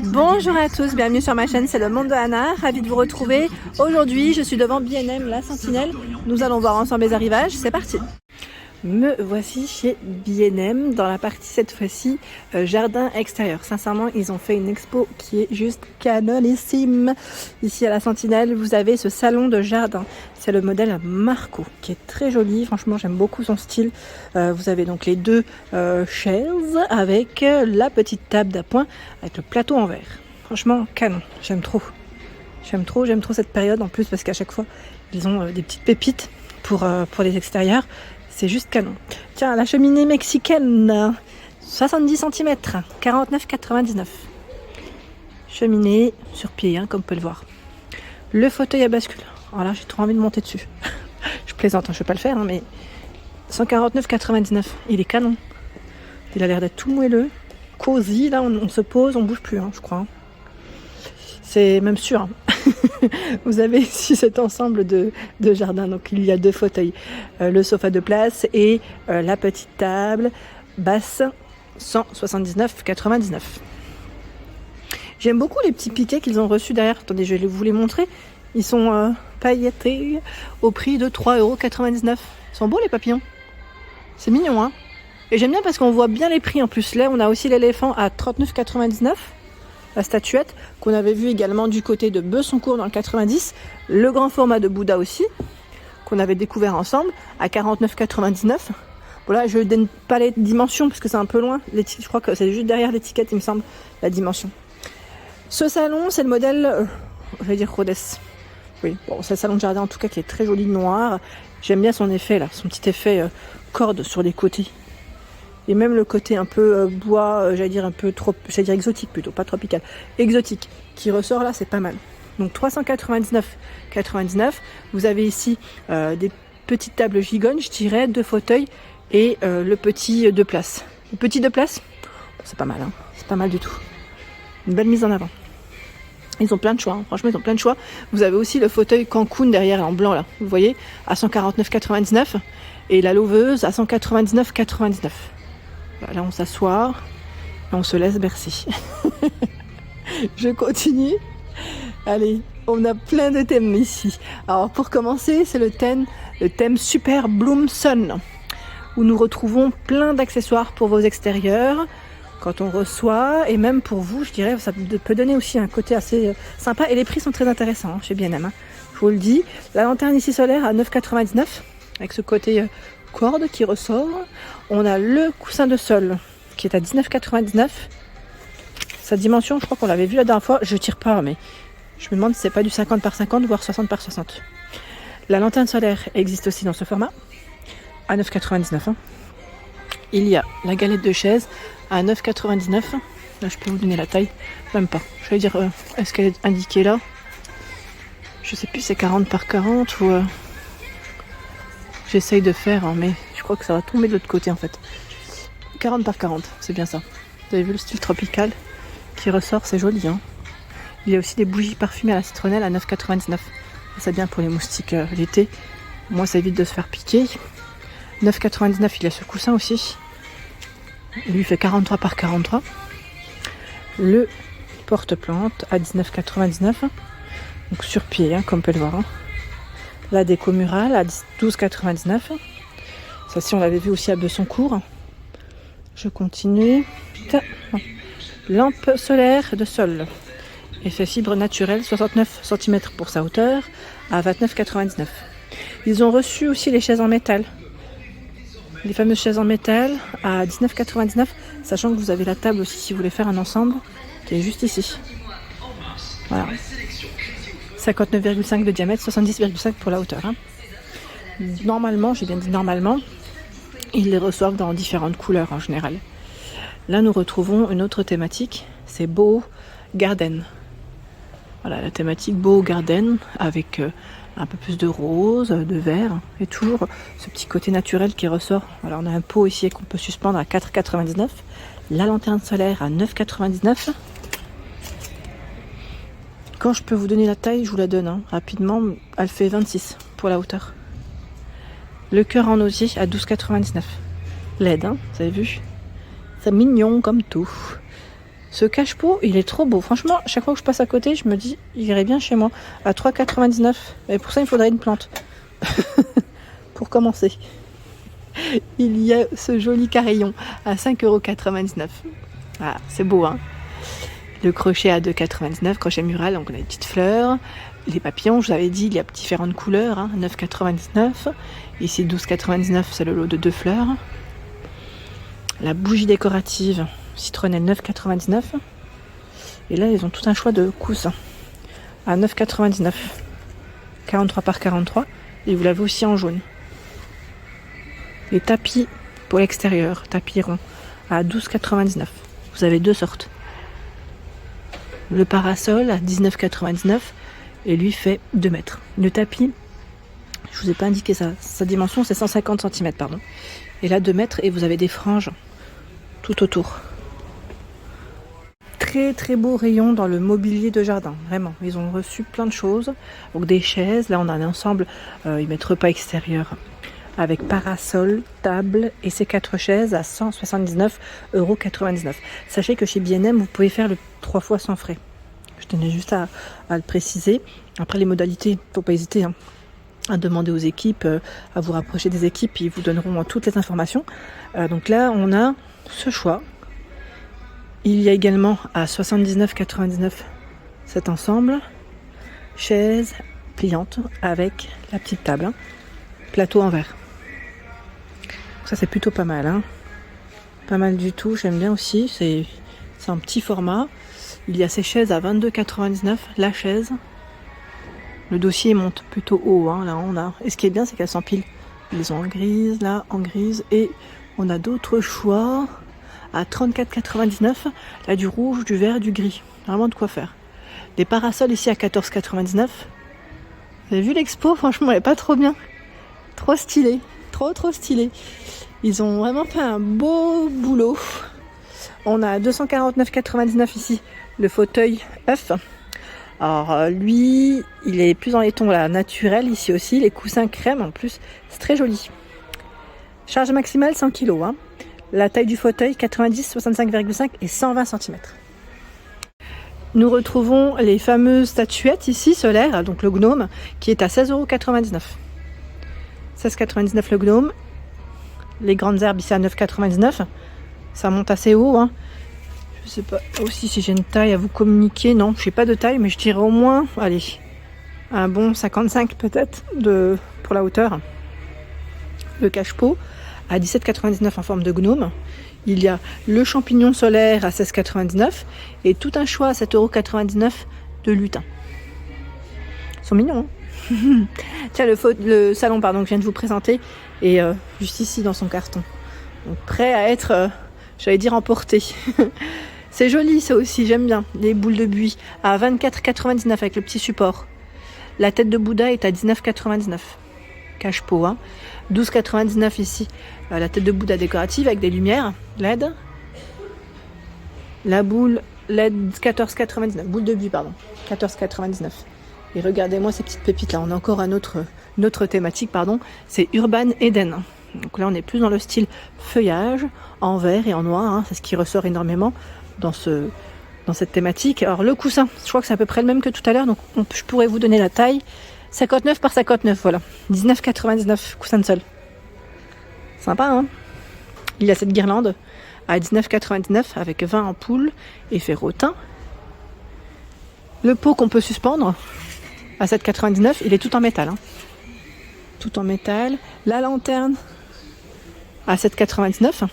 Bonjour à tous, bienvenue sur ma chaîne, c'est le monde de Anna, ravie de vous retrouver. Aujourd'hui, je suis devant B&M, la Sentinelle. Nous allons voir ensemble les arrivages, c'est parti. Me voici chez B&M dans la partie cette fois-ci jardin extérieur. Sincèrement, ils ont fait une expo qui est juste canonissime. Ici à la Sentinelle, vous avez ce salon de jardin. C'est le modèle Marco qui est très joli. Franchement, j'aime beaucoup son style. Vous avez donc les deux chaises avec la petite table d'appoint avec le plateau en verre. Franchement, canon. J'aime trop. J'aime trop cette période en plus parce qu'à chaque fois, ils ont des petites pépites pour les extérieurs. C'est juste canon. Tiens, la cheminée mexicaine, 70 cm, 49,99. Cheminée sur pied, comme on peut le voir. Le fauteuil à bascule. Alors là, j'ai trop envie de monter dessus. Je plaisante, je ne vais pas le faire, mais 149,99. Il est canon. Il a l'air d'être tout moelleux. Cosy, là, on se pose, on bouge plus, je crois. C'est même sûr. Vous avez ici cet ensemble de jardin. Donc il y a deux fauteuils, le sofa de place et la petite table basse, 179,99. J'aime beaucoup les petits piquets qu'ils ont reçus derrière. Attendez, je vais vous les montrer. Ils sont pailletés au prix de 3,99 €. Ils sont beaux les papillons. C'est mignon, hein. Et j'aime bien parce qu'on voit bien les prix en plus. Là, on a aussi l'éléphant à 39,99 €. La statuette qu'on avait vue également du côté de Besoncourt dans le 90, le grand format de Bouddha aussi, qu'on avait découvert ensemble à 49,99 €. Voilà, je ne donne pas les dimensions parce que c'est un peu loin. Je crois que c'est juste derrière l'étiquette, il me semble, la dimension. Ce salon, c'est le modèle, je vais dire Rhodes. Oui, bon, c'est le salon de jardin en tout cas qui est très joli noir. J'aime bien son effet là, son petit effet corde sur les côtés. Et même le côté un peu bois, exotique plutôt, pas tropical, exotique, qui ressort là, c'est pas mal. Donc 399,99 €. Vous avez ici des petites tables gigognes, je dirais, deux fauteuils et le petit deux places. Le petit deux places, c'est pas mal, c'est pas mal du tout. Une belle mise en avant. Ils ont plein de choix, franchement ils ont plein de choix. Vous avez aussi le fauteuil Cancun derrière en blanc là, vous voyez, à 149,99 € et la lauveuse à 199,99 €. Là on s'assoit et on se laisse bercer. Je continue. Allez, on a plein de thèmes ici. Alors pour commencer, c'est le thème Super Bloom Sun, où nous retrouvons plein d'accessoires pour vos extérieurs quand on reçoit, et même pour vous, je dirais, ça peut donner aussi un côté assez sympa, et les prix sont très intéressants chez B&M, je vous le dis. La lanterne ici solaire à 9,99 €, avec ce côté corde qui ressort. On a le coussin de sol qui est à 19,99 €. Sa dimension, je crois qu'on l'avait vu la dernière fois, je tire pas, mais je me demande si c'est pas du 50 par 50, voire 60 par 60. La lanterne solaire existe aussi dans ce format, à 9,99 €. Il y a la galette de chaise à 9,99 €. Là, je peux vous donner la taille, même pas. Je vais dire, est-ce qu'elle est indiquée là? Je sais plus, c'est 40 par 40 ou... J'essaye de faire, mais je crois que ça va tomber de l'autre côté en fait. 40 par 40, c'est bien ça. Vous avez vu le style tropical qui ressort, c'est joli. Il y a aussi des bougies parfumées à la citronnelle à 9,99 €. C'est bien pour les moustiques l'été. Moi, ça évite de se faire piquer. 9,99 €, il y a ce coussin aussi. Il lui fait 43 par 43. Le porte-plante à 19,99 €. Donc sur pied, comme on peut le voir. La déco murale à 12,99 €. Ça, si on l'avait vu aussi à Besoncourt. Je continue. Lampe solaire de sol. Effet fibre naturelle, 69 cm pour sa hauteur, à 29,99 €. Ils ont reçu aussi les chaises en métal. Les fameuses chaises en métal à 19,99 €. Sachant que vous avez la table aussi si vous voulez faire un ensemble, qui est juste ici. Voilà. 59,5 de diamètre, 70,5 pour la hauteur. Normalement, j'ai bien dit normalement, ils les reçoivent dans différentes couleurs en général. Là, nous retrouvons une autre thématique, c'est Beau Garden. Voilà, la thématique Beau Garden avec un peu plus de rose, de vert et toujours ce petit côté naturel qui ressort. Voilà, on a un pot ici qu'on peut suspendre à 4,99 €. La lanterne solaire à 9,99 €. Quand je peux vous donner la taille, je vous la donne rapidement. Elle fait 26 pour la hauteur. Le cœur en osier à 12,99 €. LED, vous avez vu? C'est mignon comme tout. Ce cache-pot, il est trop beau. Franchement, chaque fois que je passe à côté, je me dis, il irait bien chez moi. À 3,99 €. Et pour ça, il faudrait une plante. Pour commencer. Il y a ce joli carillon à 5,99 €. Ah, c'est beau, hein. Le crochet à 2,99 €, crochet mural, donc on a des petites fleurs. Les papillons, je vous avais dit, il y a différentes couleurs, hein, 9,99 €. Ici, 12,99 €, c'est le lot de 2 fleurs. La bougie décorative citronnelle, 9,99 €. Et là, ils ont tout un choix de coussins à 9,99 €. 43 par 43. Et vous l'avez aussi en jaune. Les tapis pour l'extérieur, tapis rond, à 12,99 €. Vous avez 2 sortes. Le parasol à 19,99 € et lui fait 2 mètres. Le tapis, je vous ai pas indiqué sa dimension, c'est 150 cm, pardon. Et là 2 mètres et vous avez des franges tout autour. Très très beau rayon dans le mobilier de jardin, vraiment. Ils ont reçu plein de choses. Donc des chaises, là on a un ensemble, ils mettent repas extérieur avec parasol, table et ces 4 chaises à 179,99 €. Sachez que chez B&M, vous pouvez faire le 3 fois sans frais. Je tenais juste à le préciser. Après les modalités, il ne faut pas hésiter à demander aux équipes, à vous rapprocher des équipes, ils vous donneront toutes les informations. Donc là, on a ce choix. Il y a également à 79,99 € cet ensemble. Chaise pliante avec la petite table. Hein. Plateau en verre. Ça c'est plutôt pas mal. Hein. Pas mal du tout, j'aime bien aussi. C'est un petit format. Il y a ces chaises à 22,99 €. La chaise. Le dossier monte plutôt haut. Hein. Là on a. Et ce qui est bien, c'est qu'elles s'empilent. Ils ont en grise, là en grise. Et on a d'autres choix à 34,99 €. Là du rouge, du vert, du gris. Vraiment de quoi faire. Des parasols ici à 14,99 €. Vous avez vu l'expo? Franchement, elle est pas trop bien. Trop stylé. Trop stylé. Ils ont vraiment fait un beau boulot. On a 249,99 € ici. Le fauteuil œuf. Alors lui, il est plus dans les tons là, naturels ici aussi. Les coussins crème en plus. C'est très joli. Charge maximale 100 kg. Hein. La taille du fauteuil 90, 65,5 et 120 cm. Nous retrouvons les fameuses statuettes ici solaires, donc le gnome, qui est à 16,99 €. 16,99 € le gnome. Les grandes herbes ici à 9,99 €. Ça monte assez haut. Hein. Je sais pas aussi si j'ai une taille à vous communiquer. Non, je n'ai pas de taille, mais je dirais au moins, allez, un bon 55 peut-être pour la hauteur. Le cache-pot à 17,99 € en forme de gnome. Il y a le champignon solaire à 16,99 € et tout un choix à 7,99 € de lutin. Ils sont mignons, hein. Tiens, le salon que je viens de vous présenter est juste ici dans son carton. Donc, prêt à être, j'allais dire, emporté. C'est joli ça aussi, j'aime bien. Les boules de buis à 24,99 € avec le petit support. La tête de Bouddha est à 19,99 €. Cache-pot, hein. 12,99 € ici. La tête de Bouddha décorative avec des lumières LED. La boule LED 14,99 €. Boule de buis, pardon. 14,99 €. Et regardez-moi ces petites pépites là. On a encore une autre thématique, pardon. C'est Urban Eden. Donc là, on est plus dans le style feuillage, en vert et en noir. Hein. C'est ce qui ressort énormément dans cette thématique. Alors le coussin, je crois que c'est à peu près le même que tout à l'heure. Donc je pourrais vous donner la taille. 59 par 59, voilà. 19,99 € coussin de sol. Sympa, hein? Il y a cette guirlande à 19,99 € avec 20 ampoules, effet rotin. Le pot qu'on peut suspendre à 7,99 €, il est tout en métal. Hein. Tout en métal. La lanterne à 7,99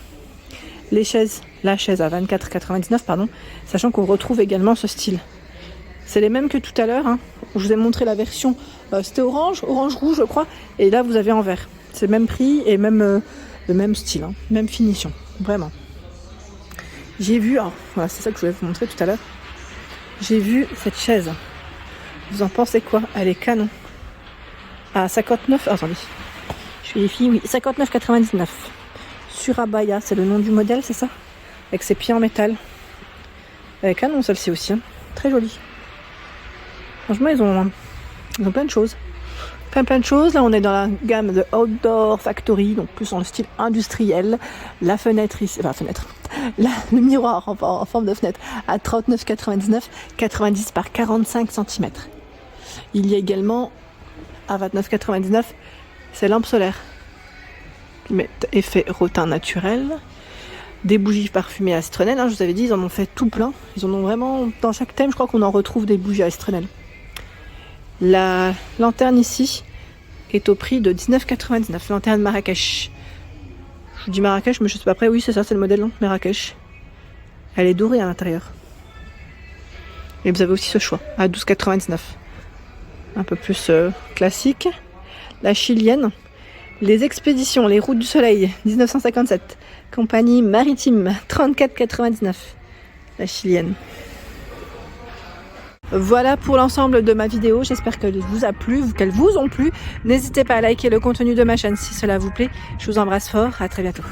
€. La chaise à 24,99 €, pardon. Sachant qu'on retrouve également ce style. C'est les mêmes que tout à l'heure. Hein. Je vous ai montré la version, c'était orange-rouge je crois. Et là vous avez en vert. C'est le même prix et le même style, hein. Même finition. Vraiment. J'ai vu, alors, voilà, c'est ça que je voulais vous montrer tout à l'heure. J'ai vu cette chaise. Vous en pensez quoi? Elle est canon. À 59, attendez. Je vérifie, oui, 59,99 €. Surabaya, c'est le nom du modèle, c'est ça? Avec ses pieds en métal. Elle est canon celle-ci aussi, hein. Très jolie. Franchement, ils ont plein de choses. Plein de choses. Là, on est dans la gamme de Outdoor Factory, donc plus dans le style industriel. La fenêtre ici, Le miroir en forme de fenêtre à 39,99, 90 par 45 cm. Il y a également à 29,99 ces lampes solaires qui mettent effet rotin naturel. Des bougies parfumées à citronelle, je vous avais dit, ils en ont fait tout plein. Ils en ont vraiment, dans chaque thème, je crois qu'on en retrouve des bougies à citronelle. La lanterne ici est au prix de 19,99. Lanterne Marrakech. Je vous dis Marrakech, mais je sais pas après. Oui, c'est ça, c'est le modèle Marrakech. Elle est dorée à l'intérieur. Et vous avez aussi ce choix à 12,99. Un peu plus classique. La chilienne. Les expéditions, les routes du soleil, 1957. Compagnie maritime, 34,99. La chilienne. Voilà pour l'ensemble de ma vidéo. J'espère qu'elle vous a plu, qu'elles vous ont plu. N'hésitez pas à liker le contenu de ma chaîne si cela vous plaît. Je vous embrasse fort. À très bientôt.